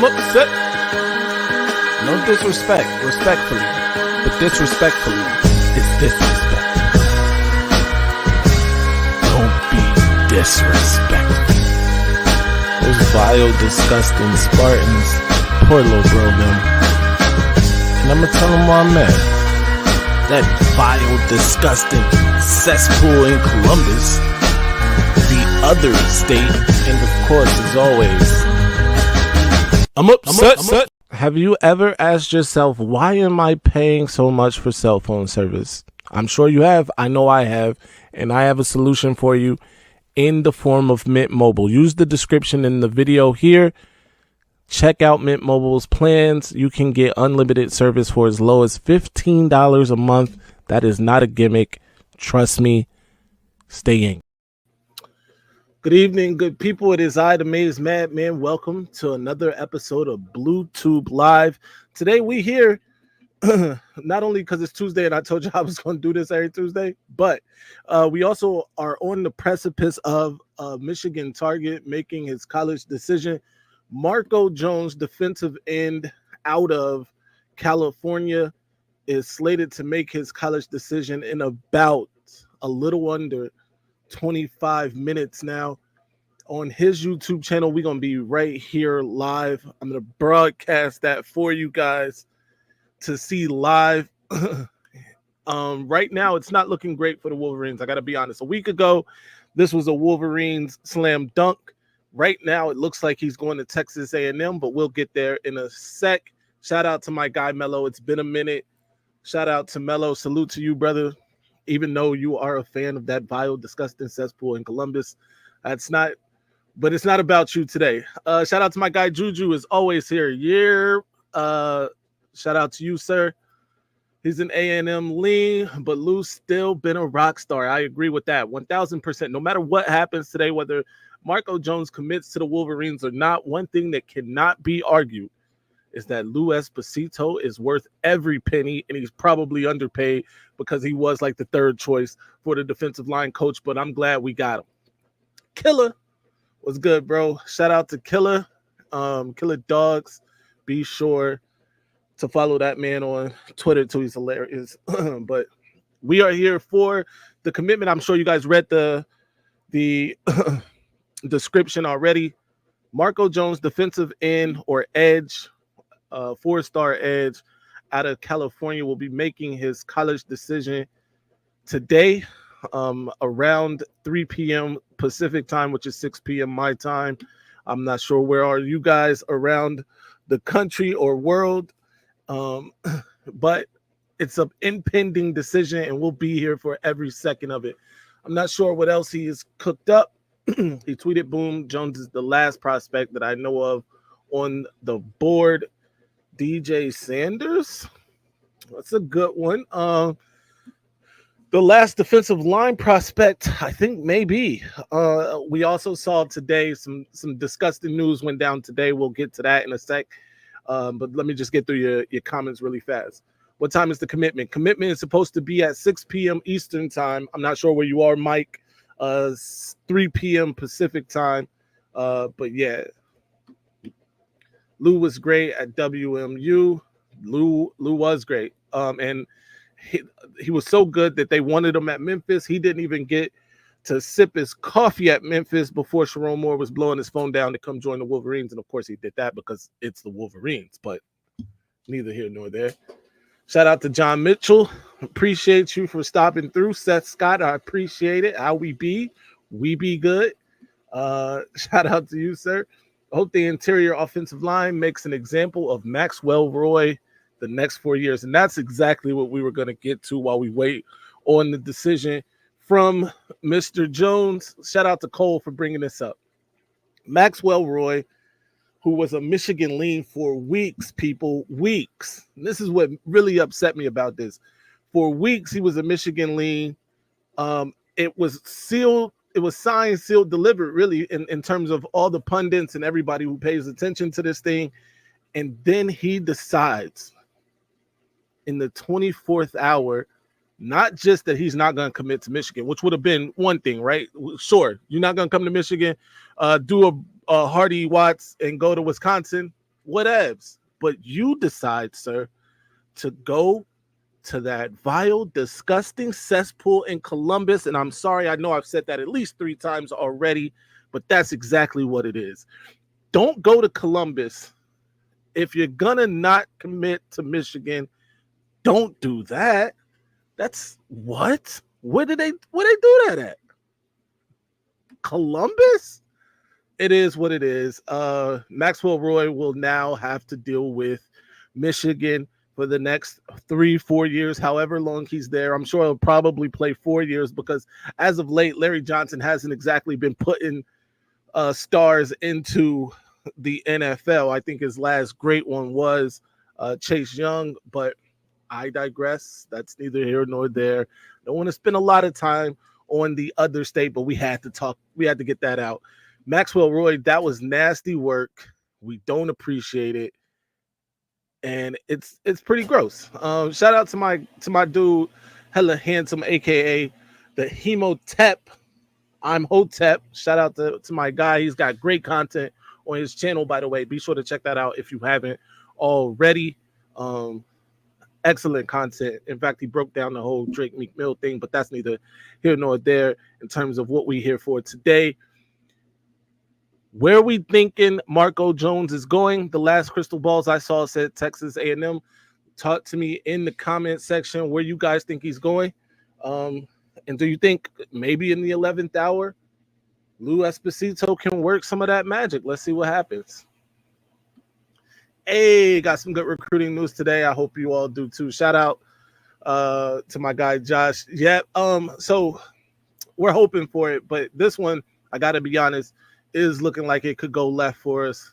I'm upset. No disrespect, respectfully. But disrespectfully is disrespect. Don't be disrespectful. Those vile, disgusting Spartans. Poor little bro, them. And I'ma tell them where I'm at. That vile, disgusting cesspool in Columbus. The other state. And of course, as always, I'm upset. Have you ever asked yourself, why am I paying so much for cell phone service? I'm sure you have. I know I have. And I have a solution for you in the form of Mint Mobile. Use the description in the video here. Check out Mint Mobile's plans. You can get unlimited service for as low as $15 a month. That is not a gimmick. Trust me. Stay in. Good evening, good people. It is I, the Maize Madman. Welcome to another episode of BlueTube Live. Today we here, not only because it's Tuesday and I told you I was going to do this every Tuesday, but we also are on the precipice of Michigan target making his college decision. Marco Jones, defensive end out of California, is slated to make his college decision in about a little under 25 minutes now. On his YouTube channel, we're going to be right here live. I'm going to broadcast that for you guys to see live. Right now, it's not looking great for the Wolverines. I got to be honest. A week ago, this was a Wolverines slam dunk. Right now, it looks like he's going to Texas A&M, but we'll get there in a sec. Shout out to my guy, Mello. It's been a minute. Shout out to Mello. Salute to you, brother. Even though you are a fan of that vile, disgusting cesspool in Columbus, but it's not about you today. Shout out to my guy, Juju, is always here. Shout out to you, sir. He's an A&M lean, but Lou's still been a rock star. I agree with that 1,000%. No matter what happens today, whether Marco Jones commits to the Wolverines or not, one thing that cannot be argued is that Lou Esposito is worth every penny, and he's probably underpaid because he was like the third choice for the defensive line coach, but I'm glad we got him. Killer was good, bro. Shout out to Killer. Killer Dogs. Be sure to follow that man on Twitter too. He's hilarious. But we are here for the commitment. I'm sure you guys read the description already. Marco Jones, defensive end or edge, 4-star edge out of California, will be making his college decision today around 3 p.m. Pacific time, which is 6 p.m. my time. I'm not sure where are you guys around the country or world, but it's an impending decision, and we'll be here for every second of it. I'm not sure what else he has cooked up. He tweeted, boom, Jones is the last prospect that I know of on the board. DJ Sanders, that's a good one. The last defensive line prospect, I think maybe. We also saw today some disgusting news went down today. We'll get to that in a sec. But let me just get through your comments really fast. What time is the commitment? Commitment is supposed to be at 6 p.m. Eastern time. I'm not sure where you are, Mike. 3 p.m. Pacific time. But yeah. Lou was great at WMU. Lou was great. And he was so good that they wanted him at Memphis. He didn't even get to sip his coffee at Memphis before Sharon Moore was blowing his phone down to come join the Wolverines. And of course he did that because it's the Wolverines, but neither here nor there. Shout out to John Mitchell. Appreciate you for stopping through. Seth Scott, I appreciate it. How we be? We be good. Shout out to you, sir. I hope the interior offensive line makes an example of Maxwell Roy the next 4 years. And that's exactly what we were going to get to while we wait on the decision from Mr. Jones. Shout out to Cole for bringing this up. Maxwell Roy, who was a Michigan lean for weeks, people, weeks. And this is what really upset me about this. For weeks, he was a Michigan lean. It was sealed. It was signed, sealed, delivered, really, in terms of all the pundits and everybody who pays attention to this thing. And then he decides in the 24th hour, not just that he's not going to commit to Michigan, which would have been one thing, right? Sure, you're not going to come to Michigan, do a Hardy Watts and go to Wisconsin. whatevs. But you decide, sir, to go to that vile, disgusting cesspool in Columbus. And I'm sorry, I know I've said that at least 3 times already, but that's exactly what it is. Don't go to Columbus. If you're gonna not commit to Michigan, don't do that. That's what? Where they do that at? Columbus? It is what it is. Maxwell Roy will now have to deal with Michigan for the next 3-4 years, however long he's there. I'm sure he'll probably play 4 years because as of late, Larry Johnson hasn't exactly been putting stars into the NFL. I think his last great one was Chase Young, but I digress. That's neither here nor there. Don't want to spend a lot of time on the other state, but we had to talk. We had to get that out. Maxwell Roy, that was nasty work. We don't appreciate it, and it's pretty gross. Shout out to my dude, hella handsome, aka the Hemotep. I'm Hotep. Shout out to my guy. He's got great content on his channel, by the way. Be sure to check that out if you haven't already. Excellent content. In fact, he broke down the whole Drake Meek Mill thing, but that's neither here nor there in terms of what we're here for today. Where are we thinking Marco Jones is going? The last crystal balls I saw said Texas A&M. Talk to me in the comment section where you guys think he's going. And do you think maybe in the 11th hour, Lou Esposito can work some of that magic? Let's see what happens. Hey, got some good recruiting news today. I hope you all do too. Shout out to my guy Josh. Yeah, so we're hoping for it, but this one, I gotta be honest, is looking like it could go left for us,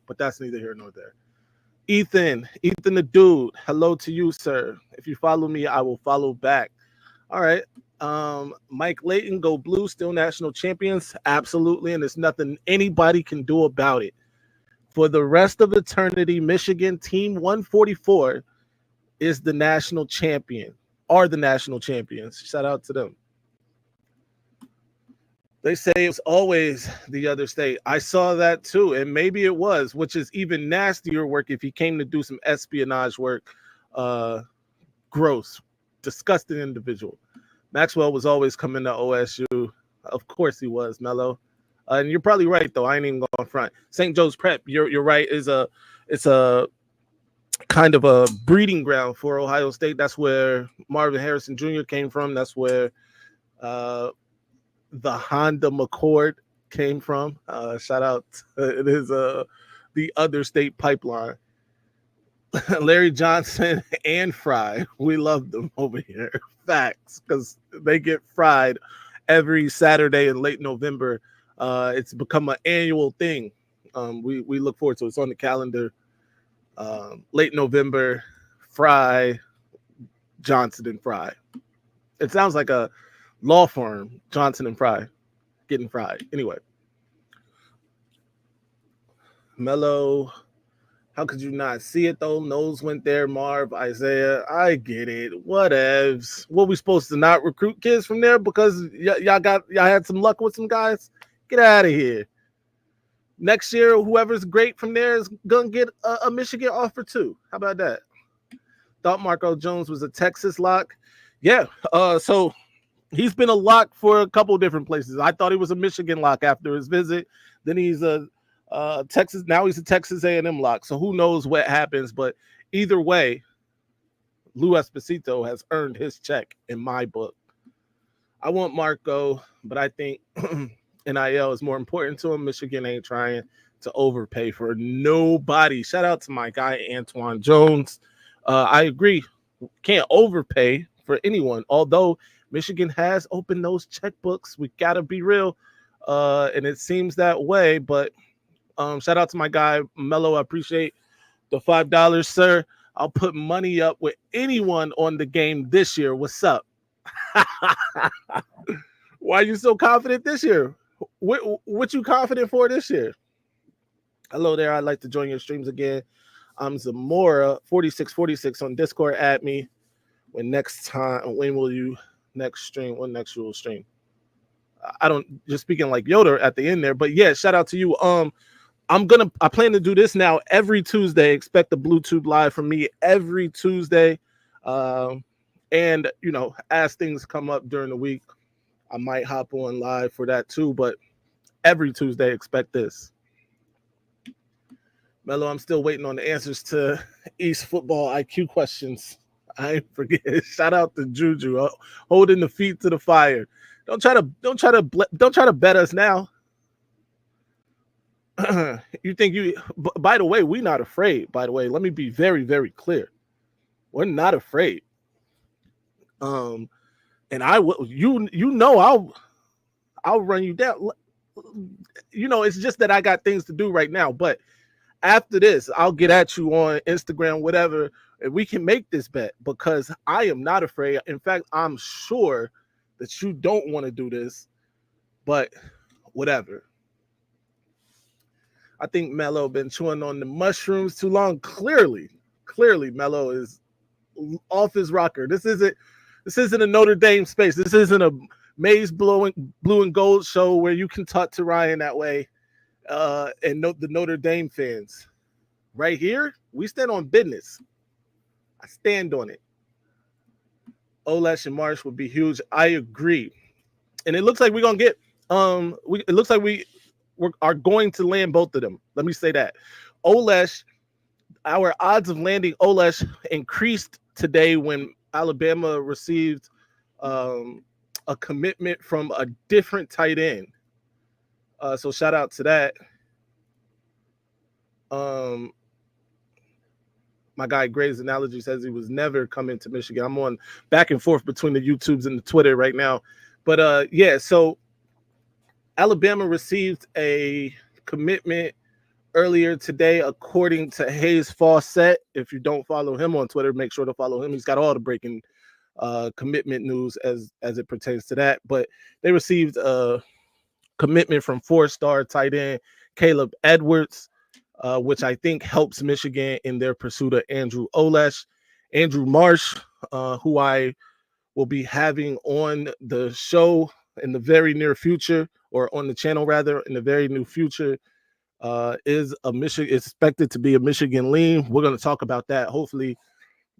but that's neither here nor there. Ethan the dude, hello to you, sir. If you follow me, I will follow back. All right. Mike Layton, go blue, still national champions. Absolutely. And there's nothing anybody can do about it. For the rest of eternity, Michigan team 144 is the national champion, are the national champions. Shout out to them. They say it's always the other state. I saw that too. And maybe it was, which is even nastier work if he came to do some espionage work. Gross, disgusting individual. Maxwell was always coming to OSU. Of course he was, Mello. And you're probably right, though. I ain't even going front. St. Joe's Prep, you're right, it's a kind of a breeding ground for Ohio State. That's where Marvin Harrison Jr. came from. That's where the Honda McCord came from. Shout out. It is the other state pipeline. Larry Johnson and Fry. We love them over here. Facts, because they get fried every Saturday in late November. It's become an annual thing. We look forward to it. It's on the calendar. Late November, Fry, Johnson and Fry. It sounds like a law firm, Johnson and Fry, getting fried. Anyway. Mello, how could you not see it though? Nose went there, Marv, Isaiah. I get it. Whatevs. What we supposed to not recruit kids from there because y'all had some luck with some guys? Get out of here. Next year, whoever's great from there is gonna get a Michigan offer too. How about that? Thought Marco Jones was a Texas lock. Yeah. So he's been a lock for a couple different places. I thought he was a Michigan lock after his visit. Then he's a Texas. Now he's a Texas A&M lock. So who knows what happens? But either way, Lou Esposito has earned his check in my book. I want Marco, but I think NIL is more important to him. Michigan ain't trying to overpay for nobody. Shout out to my guy Antoine Jones. I agree. Can't overpay for anyone. Although Michigan has opened those checkbooks, we gotta be real, and it seems that way. But shout out to my guy Mello. I appreciate the $5, sir. I'll put money up with anyone on the game this year. What's up? Why are you so confident this year? What you confident for this year? Hello there. I'd like to join your streams again. I'm Zamora 4646 on Discord. Add me. When will you next stream? When next you will stream? I don't just speaking like Yoda at the end there, but yeah, shout out to you. I plan to do this now every Tuesday. Expect the BlueTube live from me every Tuesday. And as things come up during the week, I might hop on live for that too. But every Tuesday, expect this. Mello, I'm still waiting on the answers to East football IQ questions. I ain't forget. Shout out to Juju holding the feet to the fire. Don't try to bet us now. You think you? By the way, we're not afraid. By the way, let me be very, very clear. We're not afraid. And I will. I'll run you down. It's just that I got things to do right now. But after this, I'll get at you on Instagram, whatever, and we can make this bet because I am not afraid. In fact, I'm sure that you don't want to do this, but whatever. I think Mello been chewing on the mushrooms too long. Clearly, Mello is off his rocker. This isn't a Notre Dame space. This isn't a Maize blue and gold show where you can talk to Ryan that way. And the Notre Dame fans. Right here, we stand on business. I stand on it. Olesh and Marsh would be huge. I agree. And it looks like we're gonna get it looks like we are going to land both of them. Let me say that. Olesh, our odds of landing Olesh increased today when Alabama received a commitment from a different tight end. So shout out to that. My guy Gray's Analogy says he was never coming to Michigan. I'm on back and forth between the YouTubes and the Twitter right now. But so Alabama received a commitment earlier today, according to Hayes Fawcett. If you don't follow him on Twitter, make sure to follow him. He's got all the breaking commitment news as it pertains to that. But they received a commitment from 4-star tight end Caleb Edwards, which I think helps Michigan in their pursuit of Andrew Olesh. Andrew Marsh, who I will be having on the show in the very near future, or on the channel rather, in the very near future, is expected to be a Michigan lean. We're going to talk about that hopefully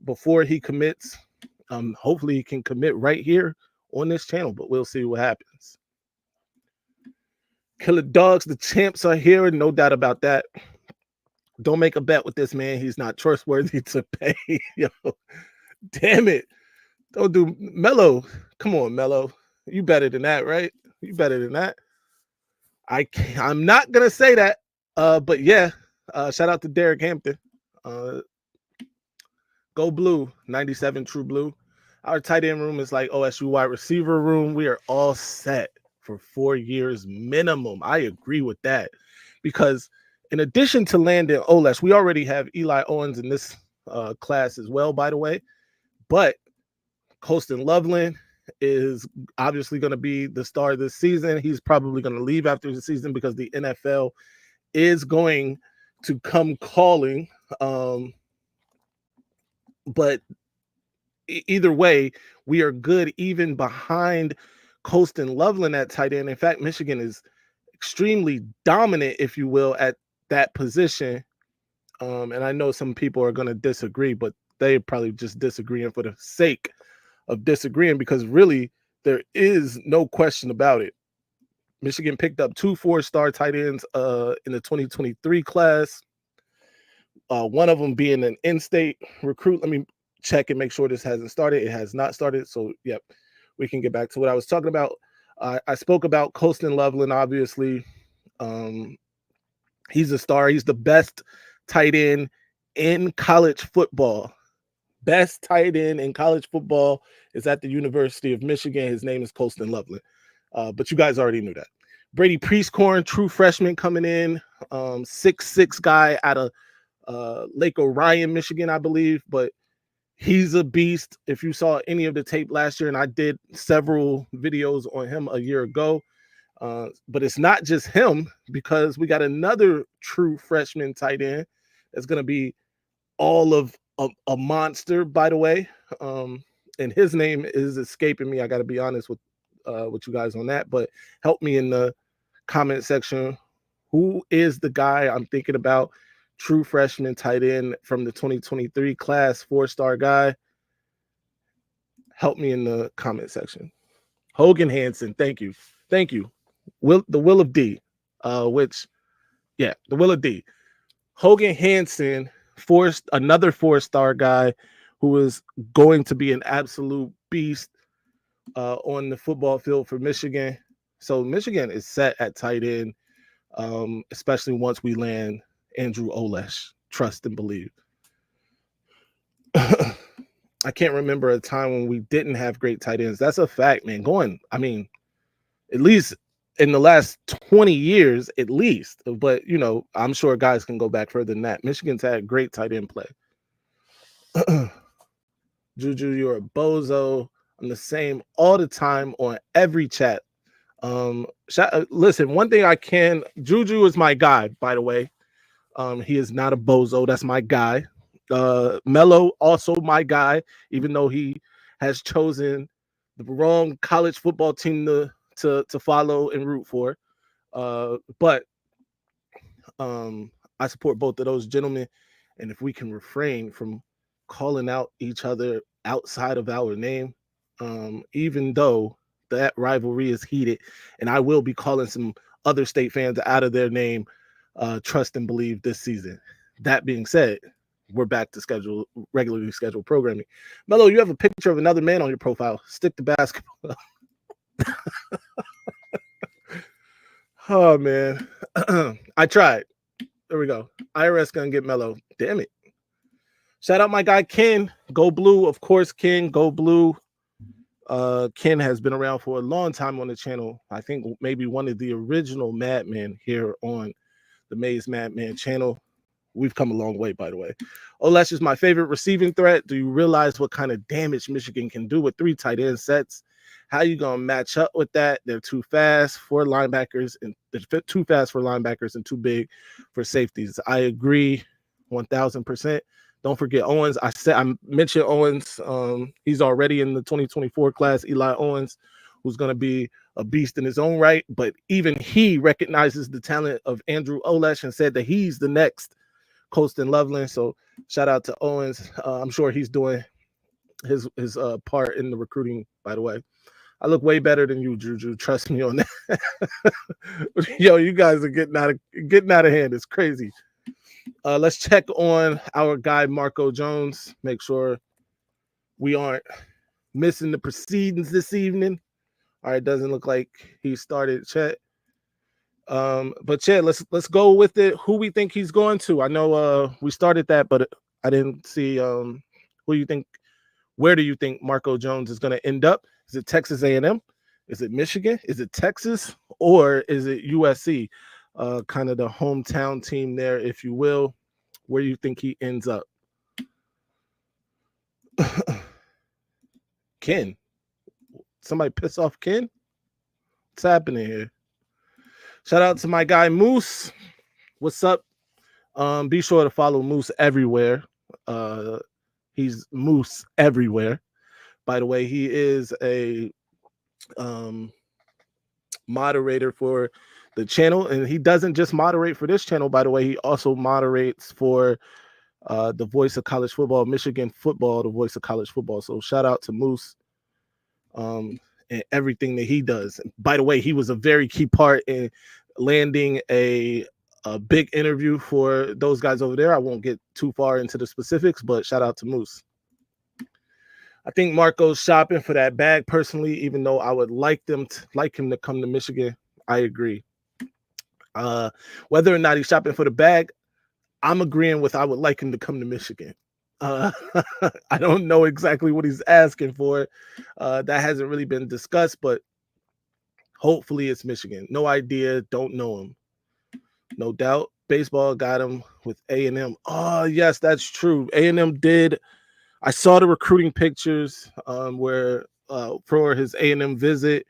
before he commits. Hopefully he can commit right here on this channel, but we'll see what happens. Killer Dogs, the champs are here, no doubt about that. Don't make a bet with this man. He's not trustworthy to pay. Yo, damn it. Don't do Mello. Come on, Mello. You better than that, right? You better than that. I'm not gonna say that. But yeah, shout out to Derek Hampton. Go Blue, 97 True Blue. Our tight end room is like OSU wide receiver room. We are all set for 4 years minimum. I agree with that because in addition to Landon Olesh, we already have Eli Owens in this class as well, by the way. But Colston Loveland is obviously going to be the star this season. He's probably going to leave after the season because the NFL is going to come calling. But either way, we are good even behind Colston Loveland at tight end. In fact, Michigan is extremely dominant, if you will, at that position. And I know some people are going to disagree, but they're probably just disagreeing for the sake of disagreeing because really there is no question about it. Michigan picked up 2 4-star tight ends in the 2023 class. One of them being an in-state recruit. Let me check and make sure this hasn't started. It has not started. So, yep, we can get back to what I was talking about. I spoke about Colston Loveland, obviously. He's a star. He's the best tight end in college football. Best tight end in college football is at the University of Michigan. His name is Colston Loveland. But you guys already knew that. Brady Priestcorn, true freshman coming in. 6'6" guy out of Lake Orion, Michigan, I believe. But he's a beast. If you saw any of the tape last year, and I did several videos on him a year ago. But it's not just him because we got another true freshman tight end that's going to be all of a monster, by the way. And his name is escaping me. I got to be honest with you guys on that. But help me in the comment section Who is the guy I'm thinking about? True freshman tight end from the 2023 class, 4-star guy. Help me in the comment section. Hogan Hansen, thank you. The Will of D, the Will of D. Hogan Hansen, another 4-star guy who is going to be an absolute beast on the football field for Michigan. So Michigan is set at tight end, especially once we land Andrew Olesh. Trust and believe. I can't remember a time when we didn't have great tight ends. That's a fact, man. At least in the last 20 years, at least. But, I'm sure guys can go back further than that. Michigan's had great tight end play. Juju, you're a bozo. I'm the same all the time on every chat. Listen, one thing Juju is my guy, by the way. He is not a bozo. That's my guy. Mello, also my guy, even though he has chosen the wrong college football team to follow and root for. But I support both of those gentlemen. And if we can refrain from calling out each other outside of our name, even though that rivalry is heated, and I will be calling some other state fans out of their name, trust and believe this season. That being said, we're back to regularly scheduled programming. Mello, you have a picture of another man on your profile. Stick to basketball. Oh, man. I tried. There we go. IRS gonna get Mello. Damn it. Shout out my guy, Ken. Go Blue. Of course, Ken. Go Blue. Ken has been around for a long time on the channel. I think maybe one of the original Madmen here on the Maize Madman channel. We've come a long way, by the way. Olesh is my favorite receiving threat. Do you realize what kind of damage Michigan can do with 3 tight end sets? How you gonna match up with that? They're too fast for linebackers, and they're too fast for linebackers and too big for safeties. I agree 1,000%. Don't forget Owens. I mentioned Owens. He's already in the 2024 class, Eli Owens, who's going to be a beast in his own right. But even he recognizes the talent of Andrew Olesh and said that he's the next Colston Loveland. So shout out to Owens. I'm sure he's doing his part in the recruiting, by the way. I look way better than you, Juju. Trust me on that. Yo, you guys are getting out of hand. It's crazy. Let's check on our guy, Marco Jones. Make sure we aren't missing the proceedings this evening. All right, doesn't look like he started chat. But Chet, let's go with it. Who we think he's going to? I know we started that, but I didn't see who you think. Where do you think Marco Jones is going to end up? Is it Texas A&M? Is it Michigan? Is it Texas? Or is it USC? Kind of the hometown team there, if you will. Where do you think he ends up? Ken. Somebody piss off Ken? What's happening here? Shout out to my guy Moose. What's up? Be sure to follow Moose everywhere. He's Moose everywhere. By the way, he is a moderator for the channel, and he doesn't just moderate for this channel. By the way, he also moderates for the Voice of College Football, Michigan Football, the Voice of College Football. So shout out to Moose and everything that he does. By the way, he was a very key part in landing a big interview for those guys over there. I won't get too far into the specifics, but shout out to Moose. I think Marco's shopping for that bag personally, even though I would like him to come to Michigan. I agree. Whether or not he's shopping for the bag, I'm agreeing with I would like him to come to Michigan. I don't know exactly what he's asking for. That hasn't really been discussed, but hopefully it's Michigan. No idea. Don't know him. No doubt. Baseball got him with A&M. Oh, yes, that's true. A&M did. I saw the recruiting pictures where for his A&M visit,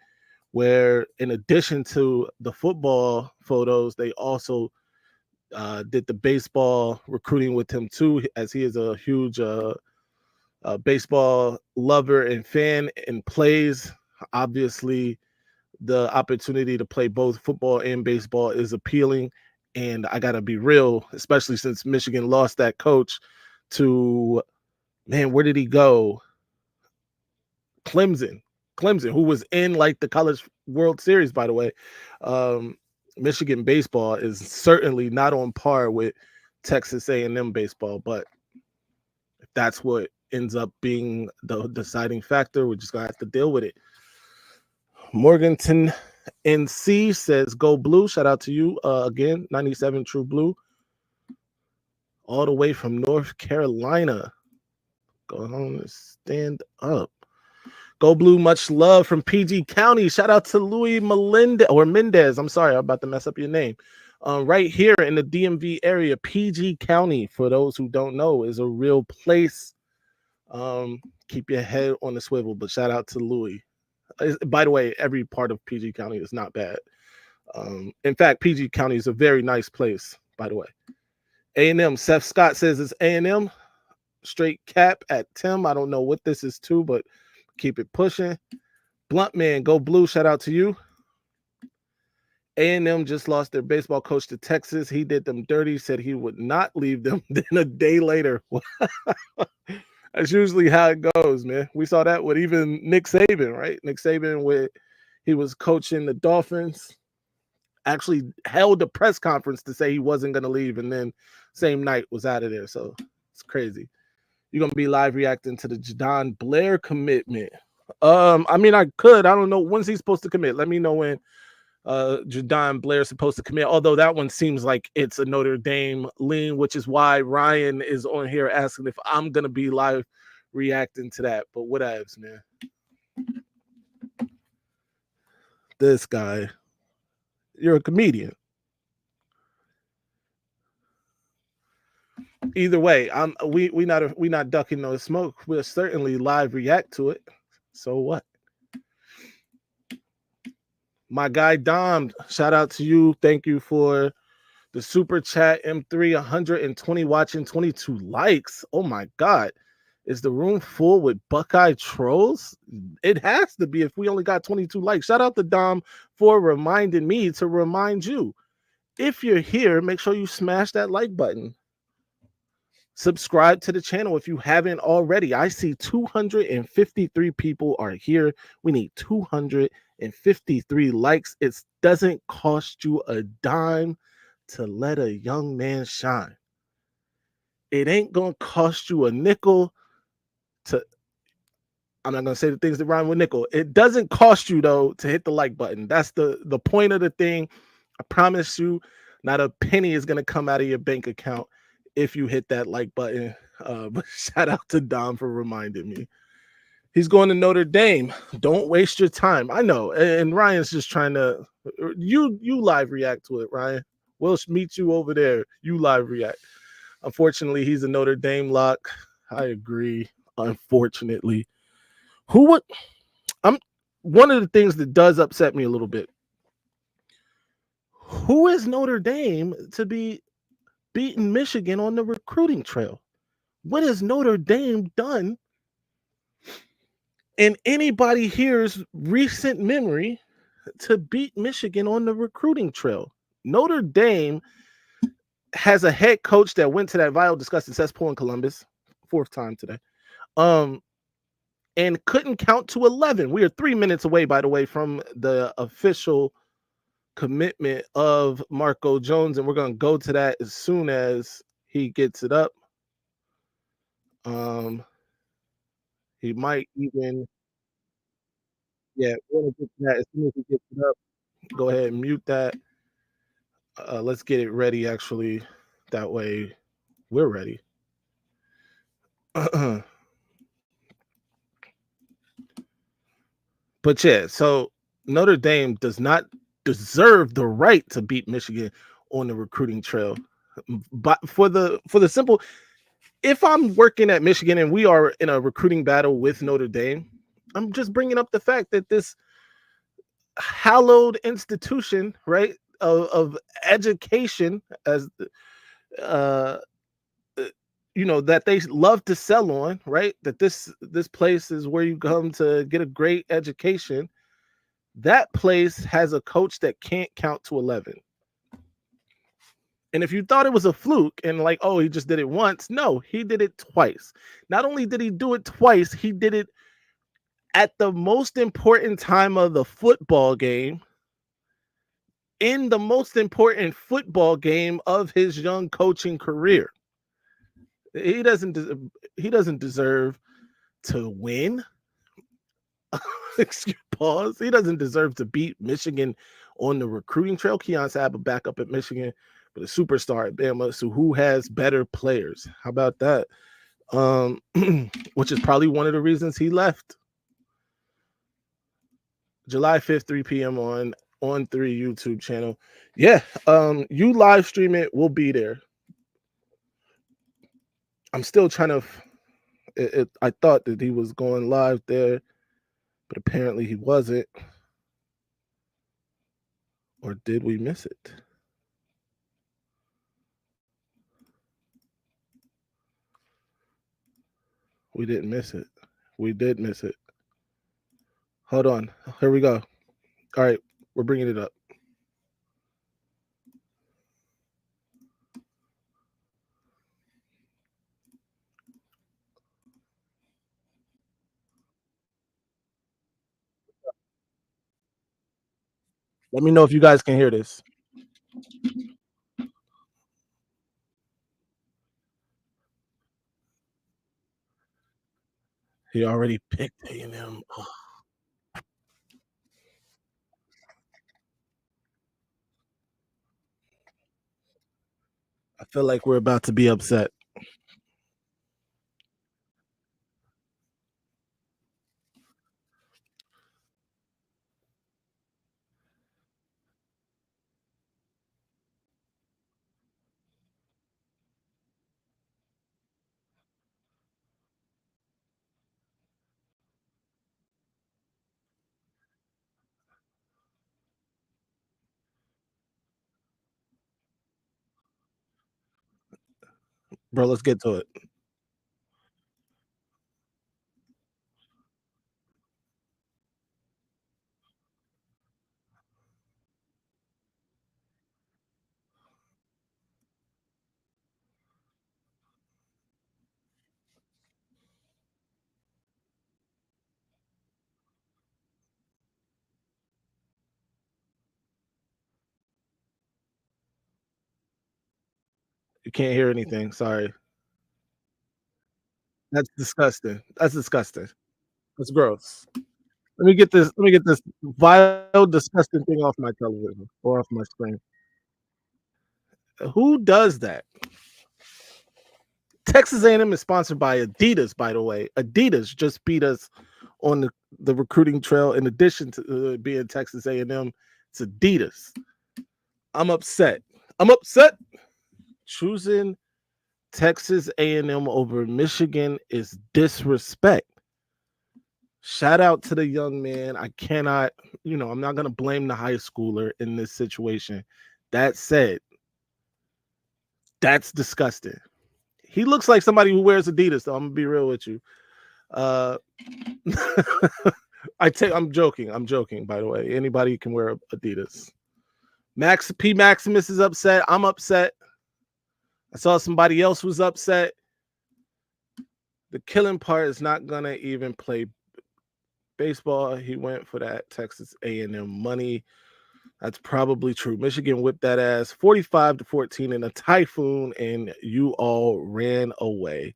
where in addition to the football photos, they also did the baseball recruiting with him too, as he is a huge baseball lover and fan and plays. Obviously, the opportunity to play both football and baseball is appealing, And I got to be real, especially since Michigan lost that coach to, man, where did he go? Clemson, who was in like the College World Series, by the way. Michigan baseball is certainly not on par with Texas A&M baseball, but if that's what ends up being the deciding factor, we're just gonna have to deal with it. Morganton NC says, "Go Blue!" Shout out to you again. 97 True Blue, all the way from North Carolina. Go home and stand up. Go Blue, much love from PG County. Shout out to Louis Mendez. I'm sorry, I'm about to mess up your name. Right here in the DMV area, PG County, for those who don't know, is a real place. Keep your head on the swivel, but shout out to Louis. By the way, every part of PG County is not bad. In fact, PG County is a very nice place, by the way. A&M, Seth Scott says it's A&M. Straight cap at Tim. I don't know what this is to, but keep it pushing. Blunt Man, Go Blue. Shout out to you. A&M just lost their baseball coach to Texas. He did them dirty, said he would not leave them. Then a day later. That's usually how it goes, man. We saw that with even Nick Saban, right? Nick Saban, he was coaching the Dolphins, actually held a press conference to say he wasn't going to leave, and then same night was out of there. So it's crazy. You're going to be live reacting to the Jadon Blair commitment. I mean, I could. I don't know. When's he supposed to commit? Let me know when Jadon Blair's supposed to commit. Although that one seems like it's a Notre Dame lean, which is why Ryan is on here asking if I'm going to be live reacting to that. But whatevs, man. This guy. You're a comedian. Either way, we not ducking no smoke. We'll certainly live react to it. So what? My guy Dom, shout out to you. Thank you for the super chat. M3 120 watching, 22 likes. Oh my God. Is the room full with Buckeye trolls? It has to be if we only got 22 likes. Shout out to Dom for reminding me to remind you. If you're here, make sure you smash that like button. Subscribe to the channel if you haven't already. I see 253 people are here. We need 253 likes. It doesn't cost you a dime to let a young man shine. It ain't going to cost you a nickel to... I'm not going to say the things that rhyme with nickel. It doesn't cost you, though, to hit the like button. That's the point of the thing. I promise you, not a penny is going to come out of your bank account if you hit that like button. But shout out to Dom for reminding me. He's going to Notre Dame. Don't waste your time. I know. And Ryan's just trying to... You live react to it, Ryan. We'll meet you over there. You live react. Unfortunately, he's a Notre Dame lock. I agree. Unfortunately. One of the things that does upset me a little bit. Who is Notre Dame to be beating Michigan on the recruiting trail? What has Notre Dame done in anybody here's recent memory to beat Michigan on the recruiting trail? Notre Dame has a head coach that went to that vile, disgusting cesspool in Columbus, 4th time today, and couldn't count to 11. We are 3 minutes away, by the way, from the official commitment of Marco Jones, and we're going to go to that as soon as he gets it up. He might even, we're going to get to that as soon as he gets it up. Go ahead and mute that. Let's get it ready, actually. That way we're ready. But yeah, so Notre Dame does not deserve the right to beat Michigan on the recruiting trail. But for the simple, if I'm working at Michigan and we are in a recruiting battle with Notre Dame, I'm just bringing up the fact that this hallowed institution, right, of education, as that they love to sell on, right, that this place is where you come to get a great education. That place has a coach that can't count to 11. And if you thought it was a fluke and like, oh, he just did it once, no, he did it twice. Not only did he do it twice, he did it at the most important time of the football game, in the most important football game of his young coaching career. He doesn't he doesn't deserve to win. Excuse pause. He doesn't deserve to beat Michigan on the recruiting trail. Keon Sabb a backup at Michigan, but a superstar at Bama. So who has better players? How about that? Which is probably one of the reasons he left. July 5th, 3 p.m. on 3 YouTube channel. Yeah, you live stream it. We'll be there. I'm still trying to. I thought that he was going live there, but apparently he wasn't. Or did we miss it? We didn't miss it. We did miss it. Hold on. Here we go. All right, we're bringing it up. Let me know if you guys can hear this. He already picked A&M. I feel like we're about to be upset. Bro, let's get to it. You can't hear anything. Sorry. That's disgusting. That's disgusting. That's gross. Let me get this vile, disgusting thing off my television or off my screen. Who does that? Texas A&M is sponsored by Adidas, by the way. Adidas just beat us on the recruiting trail. In addition to being Texas A&M, it's Adidas. I'm upset. I'm upset. Choosing Texas A&M over Michigan is disrespect. Shout out to the young man. I cannot, I'm not going to blame the high schooler in this situation. That said, that's disgusting. He looks like somebody who wears Adidas, though. I'm gonna be real with you. I'm joking. I'm joking, by the way. Anybody can wear Adidas. Max P. Maximus is upset. I'm upset. I saw somebody else was upset. The killing part is not gonna even play baseball. He went for that Texas A&M money. That's probably true. Michigan whipped that ass 45-14 in a typhoon, and you all ran away.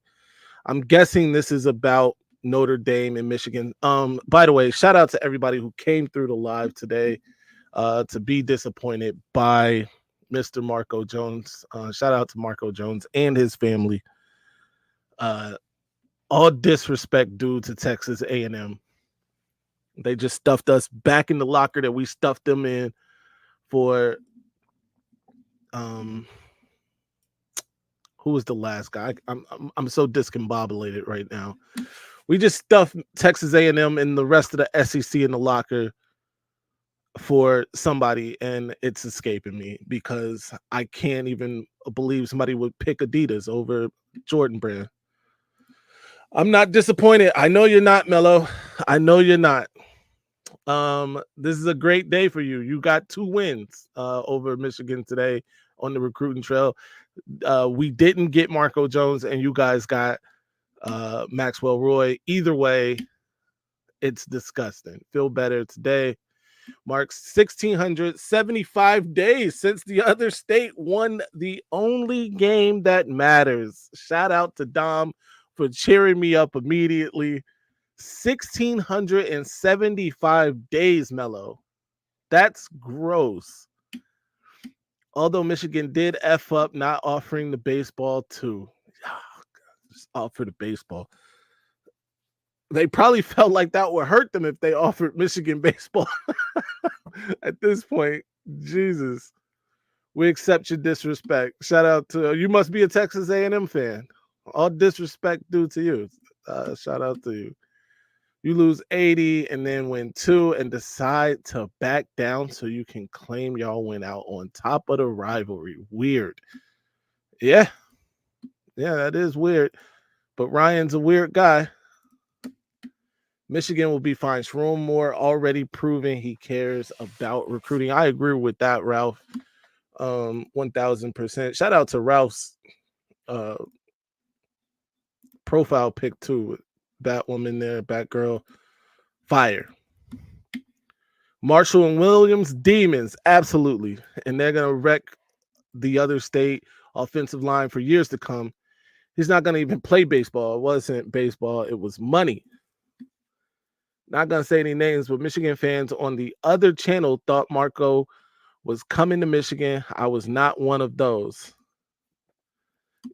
I'm guessing this is about Notre Dame and Michigan. By the way, shout out to everybody who came through the live today to be disappointed by Mr. Marco Jones. Shout out to Marco Jones and his family. All disrespect due to Texas A&M. They just stuffed us back in the locker that we stuffed them in for who was the last guy? I'm so discombobulated right now. We just stuffed Texas A&M and the rest of the SEC in the locker for somebody, and it's escaping me because I can't even believe somebody would pick Adidas over Jordan Brand. I'm not disappointed. I know you're not, Mello. I know you're not. This is a great day for you. You got 2 wins over Michigan today. on the recruiting trail. We didn't get Marco Jones, and you guys got Maxwell Roy. Either way, it's disgusting. Feel better today. Marks 1,675 days since the other state won the only game that matters. Shout out to Dom for cheering me up immediately. 1,675 days, Mello. That's gross. Although Michigan did F up not offering the baseball too. Just offer the baseball. They probably felt like that would hurt them if they offered Michigan baseball. At this point, Jesus. We accept your disrespect. Shout out to you. Must be a Texas A&M fan. All disrespect due to you. Shout out to you. You lose 80 and then win 2 and decide to back down so you can claim y'all went out on top of the rivalry. Weird. Yeah, that is weird. But Ryan's a weird guy. Michigan will be fine. Shroom Moore already proving he cares about recruiting. I agree with that, Ralph. 1,000%. Shout out to Ralph's profile pic too. Batwoman there, Batgirl. Fire. Marshall and Williams, demons, absolutely. And they're going to wreck the other state offensive line for years to come. He's not going to even play baseball. It wasn't baseball. It was money. Not going to say any names, but Michigan fans on the other channel thought Marco was coming to Michigan. I was not one of those.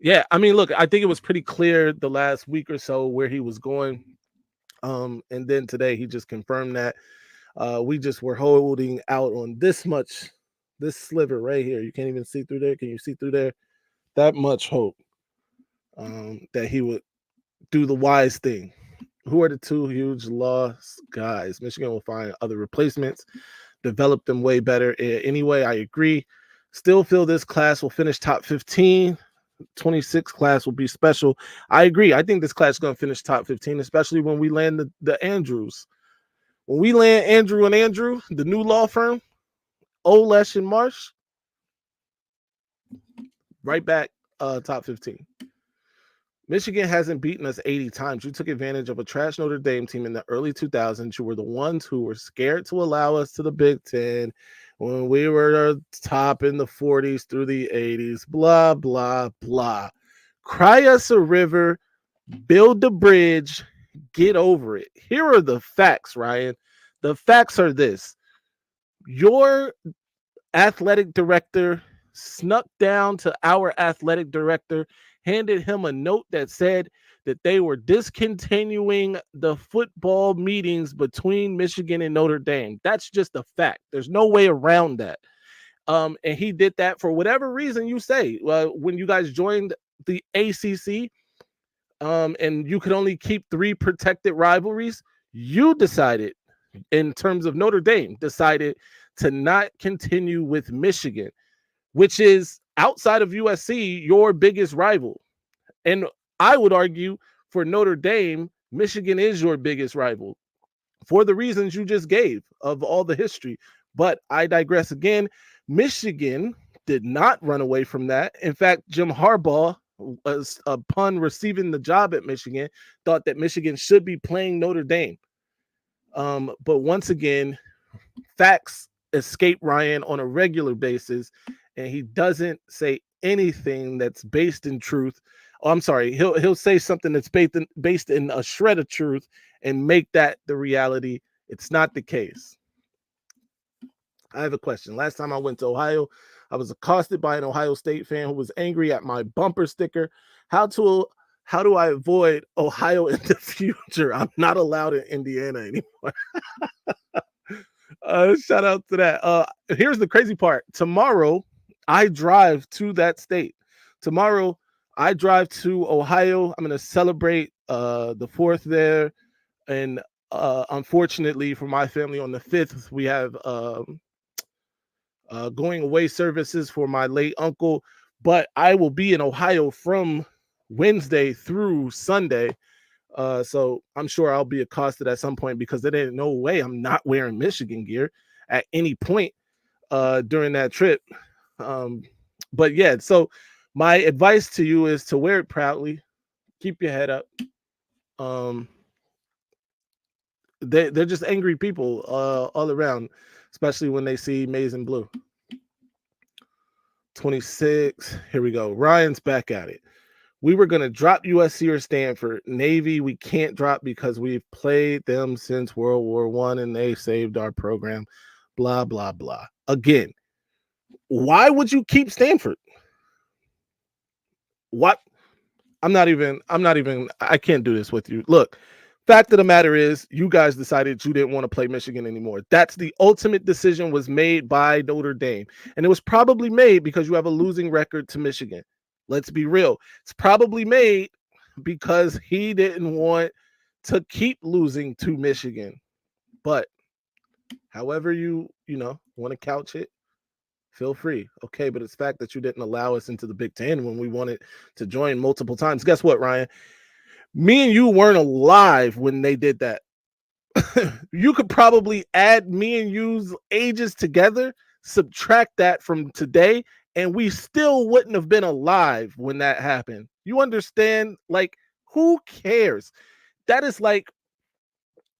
Yeah, I mean, look, I think it was pretty clear the last week or so where he was going. And then today he just confirmed that. We just were holding out on this sliver right here. You can't even see through there. Can you see through there? That much hope that he would do the wise thing. Who are the two huge lost guys? Michigan will find other replacements, develop them way better. Anyway, I agree. Still feel this class will finish top 15. 26 class will be special. I agree. I think this class is going to finish top 15, especially when we land the Andrews. When we land Andrew and Andrew, the new law firm, Olesh and Marsh, right back top 15. Michigan hasn't beaten us 80 times. You took advantage of a trash Notre Dame team in the early 2000s. You were the ones who were scared to allow us to the Big Ten when we were top in the 40s through the 80s. Blah, blah, blah. Cry us a river, build the bridge, get over it. Here are the facts, Ryan. The facts are this. Your athletic director snuck down to our athletic director, handed him a note that said that they were discontinuing the football meetings between Michigan and Notre Dame. That's just a fact. There's no way around that. And he did that for whatever reason you say. When you guys joined the ACC, and you could only keep 3 protected rivalries, you decided, in terms of Notre Dame, decided to not continue with Michigan, which is outside of USC, your biggest rival. And I would argue for Notre Dame, Michigan is your biggest rival for the reasons you just gave of all the history. But I digress again. Michigan did not run away from that. In fact, Jim Harbaugh, upon receiving the job at Michigan, thought that Michigan should be playing Notre Dame. But once again, facts escape Ryan on a regular basis, and he doesn't say anything that's based in truth. Oh, I'm sorry. He'll say something that's based in a shred of truth and make that the reality. It's not the case. I have a question. Last time I went to Ohio, I was accosted by an Ohio State fan who was angry at my bumper sticker. How do I avoid Ohio in the future? I'm not allowed in Indiana anymore. Shout out to that. Here's the crazy part. Tomorrow, I drive to that state. Tomorrow, I drive to Ohio. I'm going to celebrate the 4th there. And unfortunately for my family, on the 5th, we have going away services for my late uncle. But I will be in Ohio from Wednesday through Sunday. So I'm sure I'll be accosted at some point because there ain't no way I'm not wearing Michigan gear at any point during that trip. But yeah, so my advice to you is to wear it proudly. Keep your head up. Um, they're just angry people all around, especially when they see Maize and Blue. 26. Here we go. Ryan's back at it. We were going to drop USC or Stanford. Navy, we can't drop because we've played them since World War One and they saved our program. Blah, blah, blah. Again, why would you keep Stanford? What? I can't do this with you. Look, fact of the matter is, you guys decided you didn't want to play Michigan anymore. That's the ultimate decision was made by Notre Dame. And it was probably made because you have a losing record to Michigan. Let's be real. It's probably made because he didn't want to keep losing to Michigan. But however you want to couch it, feel free. Okay, but it's the fact that you didn't allow us into the Big Ten when we wanted to join multiple times. Guess what, Ryan? Me and you weren't alive when they did that. You could probably add me and you's ages together, subtract that from today, and we still wouldn't have been alive when that happened. You understand? Like, who cares? That is like,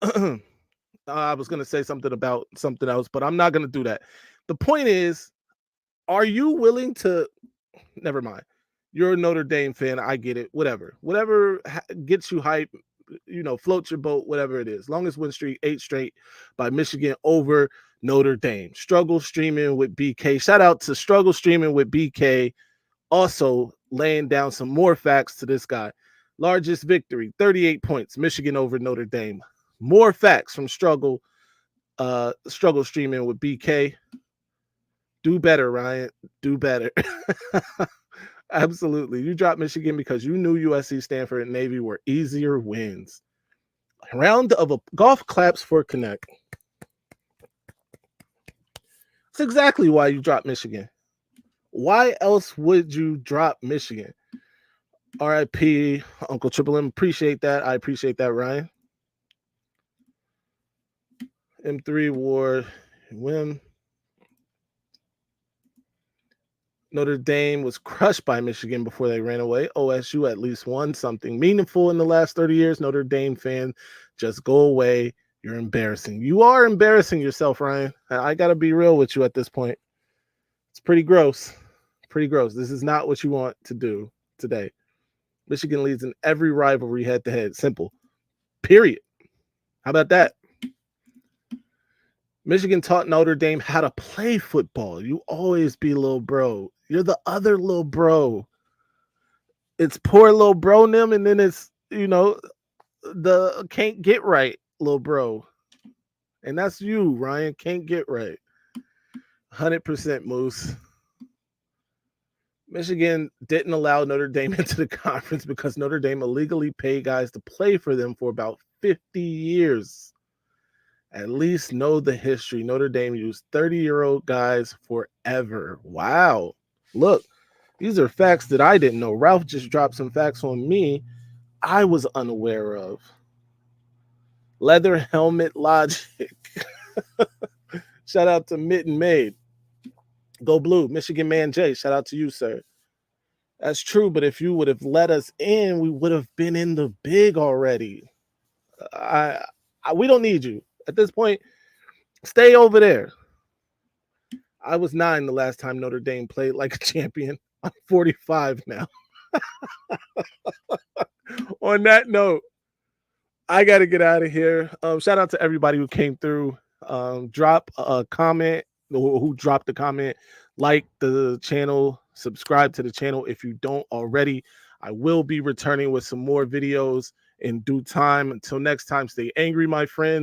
I was going to say something about something else, but I'm not going to do that. The point is, are you willing to, never mind. You're a Notre Dame fan. I get it. Whatever gets you hype, float your boat, whatever it is. Longest win streak, 8 straight by Michigan over Notre Dame. Struggle streaming with BK. Shout out to Struggle streaming with BK. Also laying down some more facts to this guy. Largest victory, 38 points, Michigan over Notre Dame. More facts from Struggle streaming with BK. Do better, Ryan. Do better. Absolutely. You dropped Michigan because you knew USC, Stanford, and Navy were easier wins. Round of a golf claps for Connect. That's exactly why you dropped Michigan. Why else would you drop Michigan? RIP, Uncle Triple M. Appreciate that. I appreciate that, Ryan. M3 Ward, win. Notre Dame was crushed by Michigan before they ran away. OSU at least won something meaningful in the last 30 years. Notre Dame fan, just go away. You're embarrassing. You are embarrassing yourself, Ryan. I got to be real with you at this point. It's pretty gross. Pretty gross. This is not what you want to do today. Michigan leads in every rivalry head-to-head. Simple. Period. How about that? Michigan taught Notre Dame how to play football. You always be little bro. You're the other little bro. It's poor little bro nim, and then it's, the can't get right little bro. And that's you, Ryan. Can't get right. 100% Moose. Michigan didn't allow Notre Dame into the conference because Notre Dame illegally paid guys to play for them for about 50 years. At least know the history. Notre Dame used 30-year-old guys forever. Wow. Look, these are facts that I didn't know. Ralph just dropped some facts on me I was unaware of. Leather helmet logic. Shout out to Mitten Made. Go Blue. Michigan Man J. Shout out to you, sir. That's true, but if you would have let us in, we would have been in the big already. We don't need you. At this point, stay over there. I was 9 the last time Notre Dame played like a champion. I'm 45 now. On that note, I got to get out of here. Shout out to everybody who came through. Drop a comment, who dropped a comment, like the channel, subscribe to the channel if you don't already. I will be returning with some more videos in due time. Until next time, stay angry, my friends.